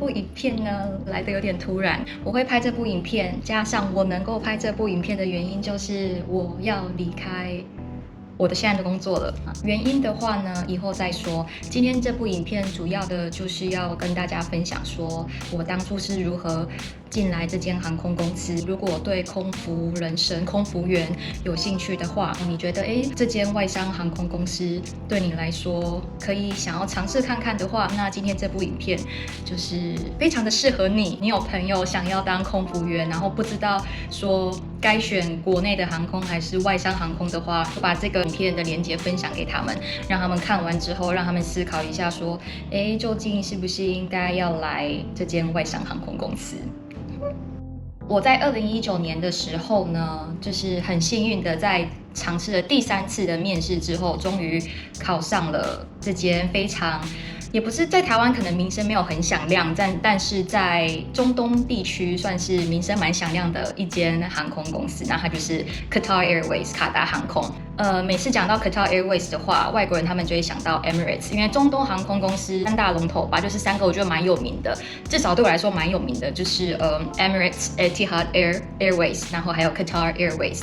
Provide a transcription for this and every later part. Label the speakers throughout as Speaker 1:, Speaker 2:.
Speaker 1: 部影片呢来得有点突然。我会拍这部影片，加上我能够拍这部影片的原因，就是我要离开我的现在的工作了。原因的话呢，以后再说。今天这部影片主要的就是要跟大家分享，说我当初是如何进来这间航空公司。如果对空服人生、空服员有兴趣的话，你觉得这间外商航空公司对你来说可以想要尝试看看的话，那今天这部影片就是非常的适合你。你有朋友想要当空服员，然后不知道说该选国内的航空还是外商航空的话，就把这个影片的连结分享给他们，让他们看完之后，让他们思考一下说，究竟是不是应该要来这间外商航空公司。我在2019年的时候呢，就是很幸运的在尝试了第3次的面试之后，终于考上了这间非常，也不是在台湾可能名声没有很响亮，但是在中东地区算是名声蛮响亮的一间航空公司，那它就是 Qatar Airways 卡达航空。每次讲到 Qatar Airways 的话，外国人他们就会想到 Emirates， 因为中东航空公司3大龙头吧，就是3个我觉得蛮有名的，至少对我来说蛮有名的，就是Emirates、Etihad Airways， 然后还有 Qatar Airways。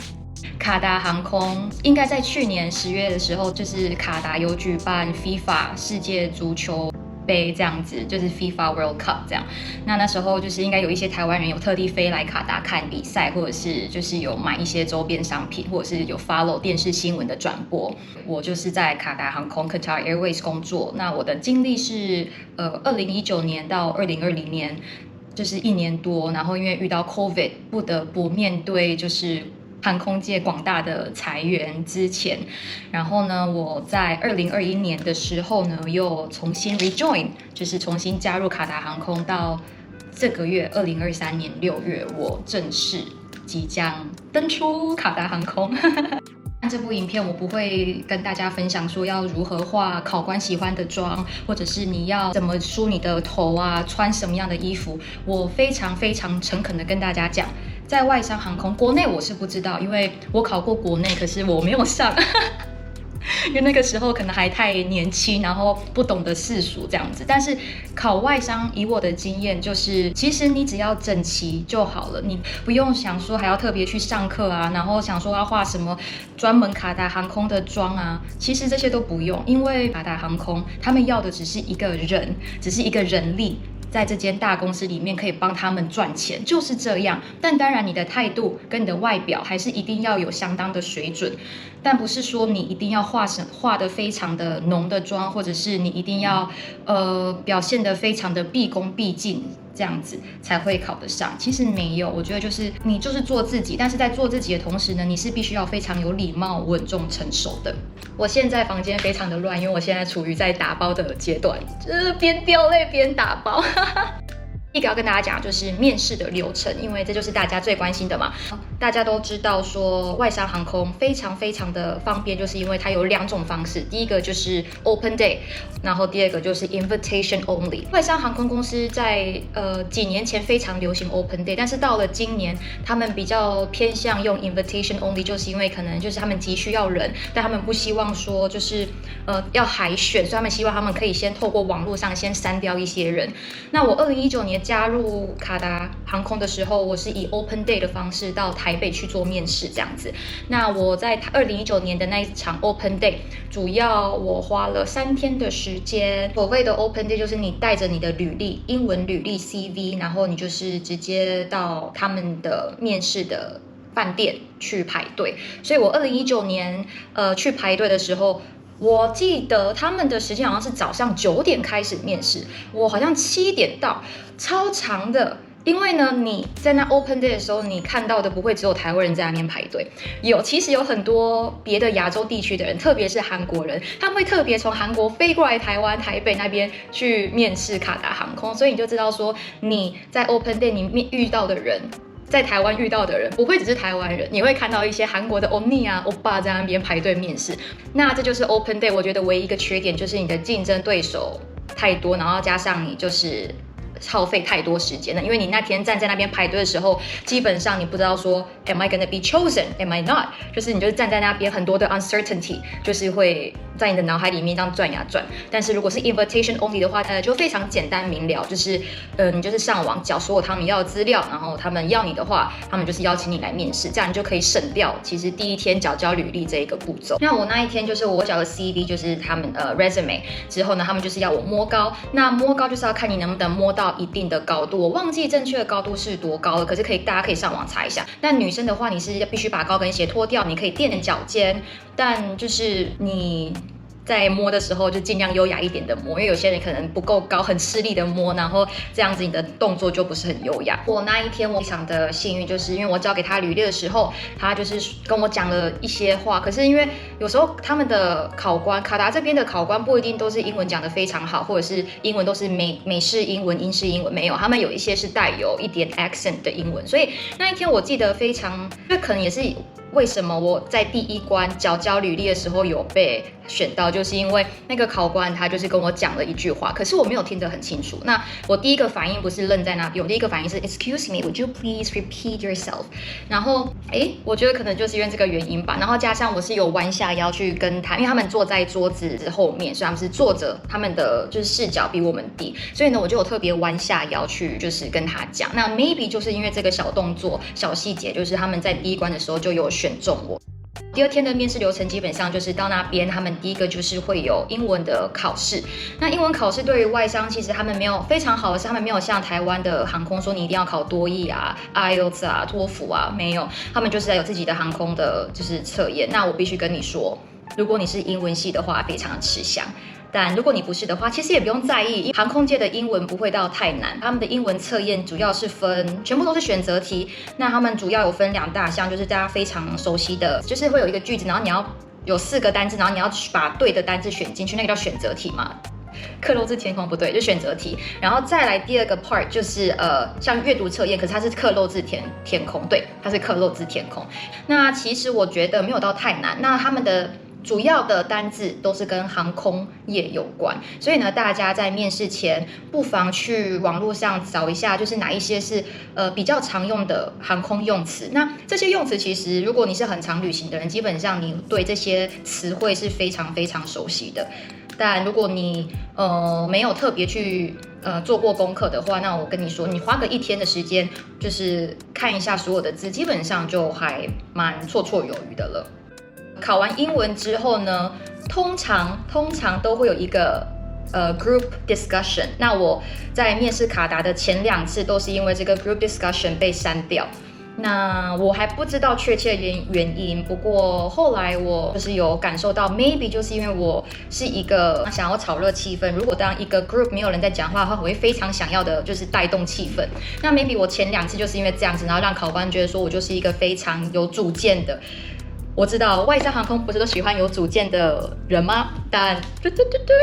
Speaker 1: 卡达航空应该在去年10月的时候，就是卡达有举办 FIFA 世界足球杯这样子，就是 FIFA World Cup 这样。那时候就是应该有一些台湾人有特地飞来卡达看比赛，或者是就是有买一些周边商品，或者是有 follow 电视新闻的转播。我就是在卡达航空 Qatar Airways 工作。那我的经历是2019年到2020年，就是1年多。然后因为遇到 COVID， 不得不面对就是航空界广大的裁员之前，然后呢，我在2021年的时候呢，又重新 rejoin， 就是重新加入卡达航空。到这个月2023年6月，我正式即将登出卡达航空。这部影片我不会跟大家分享说要如何化考官喜欢的妆，或者是你要怎么梳你的头啊，穿什么样的衣服。我非常非常诚恳的跟大家讲，在外商航空国内我是不知道，因为我考过国内，可是我没有上。因为那个时候可能还太年轻，然后不懂得世俗这样子。但是考外商，以我的经验，就是其实你只要整齐就好了，你不用想说还要特别去上课啊，然后想说要画什么专门卡达航空的妆啊，其实这些都不用，因为卡达航空他们要的只是一个人，只是一个人力。在这间大公司里面可以帮他们赚钱，就是这样。但当然你的态度跟你的外表还是一定要有相当的水准，但不是说你一定要画得非常的浓的妆，或者是你一定要表现得非常的毕恭毕敬，这样子才会考得上。其实没有，我觉得就是你就是做自己，但是在做自己的同时呢，你是必须要非常有礼貌、稳重、成熟的。我现在房间非常的乱，因为我现在处于在打包的阶段，就是边掉泪边打包。第一个要跟大家讲就是面试的流程，因为这就是大家最关心的嘛。大家都知道说外商航空非常非常的方便，就是因为它有2种方式，第一个就是 open day， 然后第二个就是 invitation only。外商航空公司在几年前非常流行 open day， 但是到了今年他们比较偏向用 invitation only， 就是因为可能就是他们急需要人，但他们不希望说就是要海选，所以他们希望他们可以先透过网络上先删掉一些人。那我2019年加入卡达航空的时候，我是以 open day 的方式到台北去做面试这样子。那我在2019年的那一场 open day， 主要我花了3天的时间。所谓的 open day 就是你带着你的履历，英文履历 CV， 然后你就是直接到他们的面试的饭店去排队。所以我2019年去排队的时候，我记得他们的时间好像是早上9点开始面试，我好像7点到，超长的。因为呢，你在那 open day 的时候，你看到的不会只有台湾人在那边排队，其实有很多别的亚洲地区的人，特别是韩国人，他们会特别从韩国飞过来台湾台北那边去面试卡达航空，所以你就知道说你在 open day 里面遇到的人，在台湾遇到的人不会只是台湾人，你会看到一些韩国的欧尼啊、欧巴在那边排队面试。那这就是 open day 我觉得唯一一个缺点，就是你的竞争对手太多，然后加上你就是耗费太多时间了，因为你那天站在那边排队的时候，基本上你不知道说 Am I gonna be chosen? Am I not? 就是你就是站在那边，很多的 uncertainty， 就是会在你的脑海里面这样转呀转。但是如果是 invitation only 的话，就非常简单明了，就是你就是上网缴所有他们要的资料，然后他们要你的话，他们就是邀请你来面试，这样你就可以省掉其实第一天交履历这一个步骤。那我那一天就是我缴了 CV， 就是他们resume 之后呢，他们就是要我摸高，那摸高就是要看你能不能摸到一定的高度，我忘记正确的高度是多高了，可是大家可以上网查一下。那女生的话，你是必须把高跟鞋脱掉，你可以垫脚尖，但就是你在摸的时候就尽量优雅一点的摸，因为有些人可能不够高，很吃力的摸，然后这样子你的动作就不是很优雅。我那一天我非常的幸运，就是因为我交给他履历的时候，他就是跟我讲了一些话，可是因为有时候他们的考官，卡达这边的考官不一定都是英文讲得非常好，或者是英文都是美式英文、英式英文，没有，他们有一些是带有一点 accent 的英文，所以那一天我记得非常，这可能也是为什么我在第一关交履历的时候有被选到，就是因为那个考官他就是跟我讲了一句话，可是我没有听得很清楚。那我第一个反应不是愣在那边，我第一个反应是 Excuse me, would you please repeat yourself？ 然后我觉得可能就是因为这个原因吧，然后加上我是有弯下腰去跟他，因为他们坐在桌子后面，所以他们是坐着，他们的就是视角比我们低，所以呢我就有特别弯下腰去就是跟他讲。那 maybe 就是因为这个小动作、小细节，就是他们在第一关的时候就有选中我。第二天的面试流程基本上就是到那边，他们第一个就是会有英文的考试。那英文考试对于外商其实他们没有非常好的是，他们没有像台湾的航空说你一定要考多益啊、IELTS 啊、托福啊，没有，他们就是有自己的航空的就是测验。那我必须跟你说，如果你是英文系的话，非常的吃香。但如果你不是的话，其实也不用在意，航空界的英文不会到太难。他们的英文测验主要是全部都是选择题。那他们主要有分2大项，就是大家非常熟悉的，就是会有一个句子，然后你要有4个单字，然后你要把对的单字选进去，那个叫选择题嘛。克漏字填空不对，就选择题。然后再来第2个 part 就是像阅读测验，可是它是克漏字填空，对，它是克漏字填空。那其实我觉得没有到太难。那他们的主要的单字都是跟航空业有关，所以呢，大家在面试前不妨去网络上找一下，就是哪一些是比较常用的航空用词。那这些用词其实，如果你是很常旅行的人，基本上你对这些词汇是非常非常熟悉的。但如果你没有特别去做过功课的话，那我跟你说，你花个1天的时间，就是看一下所有的字，基本上就还蛮绰绰有余的了。考完英文之后呢，通常都会有一个group discussion。那我在面试卡达的前2次都是因为这个 group discussion 被删掉。那我还不知道确切原因，不过后来我就是有感受到 maybe 就是因为我是一个想要炒热气氛，如果当一个 group 没有人在讲话的话，我会非常想要的就是带动气氛。那 maybe 我前2次就是因为这样子，然后让考官觉得说我就是一个非常有主见的。我知道外商航空不是都喜欢有主见的人吗？但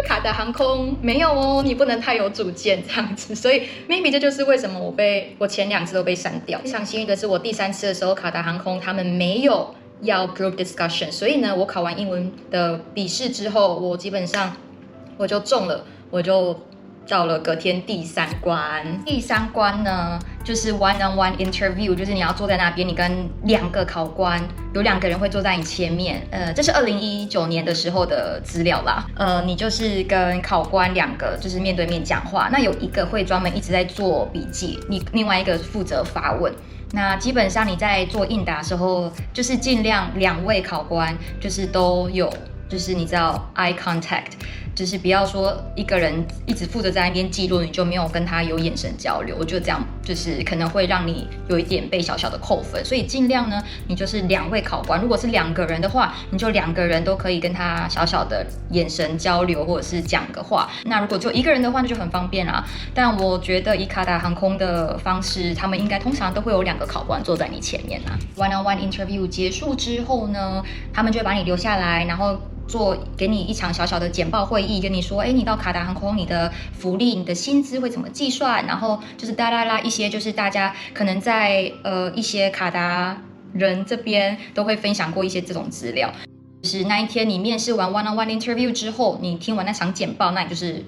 Speaker 1: 卡达航空没有哦，你不能太有主见这样子，所以 maybe 这就是为什么我前2次都被删掉。非常幸运的是，我第3次的时候，卡达航空他们没有要 group discussion， 所以呢，我考完英文的笔试之后，我基本上我就中了，我就到了隔天第3关。第3关呢，就是 one-on-one interview， 就是你要坐在那边，你跟2个考官，有2个人会坐在你前面。这是2019年的时候的资料啦。你就是跟考官2个就是面对面讲话，那有一个会专门一直在做笔记，另外一个负责发问。那基本上你在做应答的时候，就是尽量2位考官就是都有，就是你知道 eye contact。就是不要说一个人一直负责在那边记录，你就没有跟他有眼神交流，我觉得这样就是可能会让你有一点被小小的扣分，所以尽量呢，你就是2位考官，如果是2个人的话，你就2个人都可以跟他小小的眼神交流或者是讲个话。那如果就1个人的话，那就很方便啦。但我觉得以卡达航空的方式，他们应该通常都会有2个考官坐在你前面啦。One-on-one interview 结束之后呢，他们就会把你留下来，然后给你一场小小的简报会议，跟你说，你到卡达航空，你的福利、你的薪资会怎么计算，然后就是一些就是大家可能在一些卡达人这边都会分享过一些这种资料。就是那一天你面试完 one-on-one interview 之后，你听完那场简报，那你就是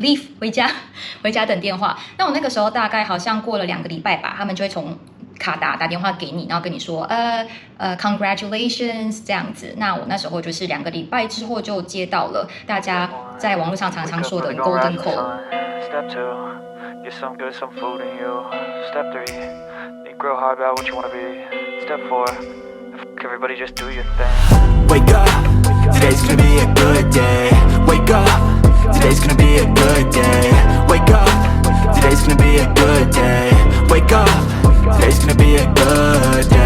Speaker 1: leave 回家等电话。那我那个时候大概好像过了2个礼拜吧，他们就会从卡达打电话给你，然后跟你说congratulations 这样子。那我那时候就是2个礼拜之后就接到了大家在网络上常常说的 golden call。Step 2, get some good, some food in you. Step 3, think real hard about what you wanna be. Step 4, everybody just do your thing.
Speaker 2: Wake up, today's gonna be a good day. Wake up, today's gonna be a good day. Wake up, today's gonna be a good day. Wake up, today's gonna be a good day.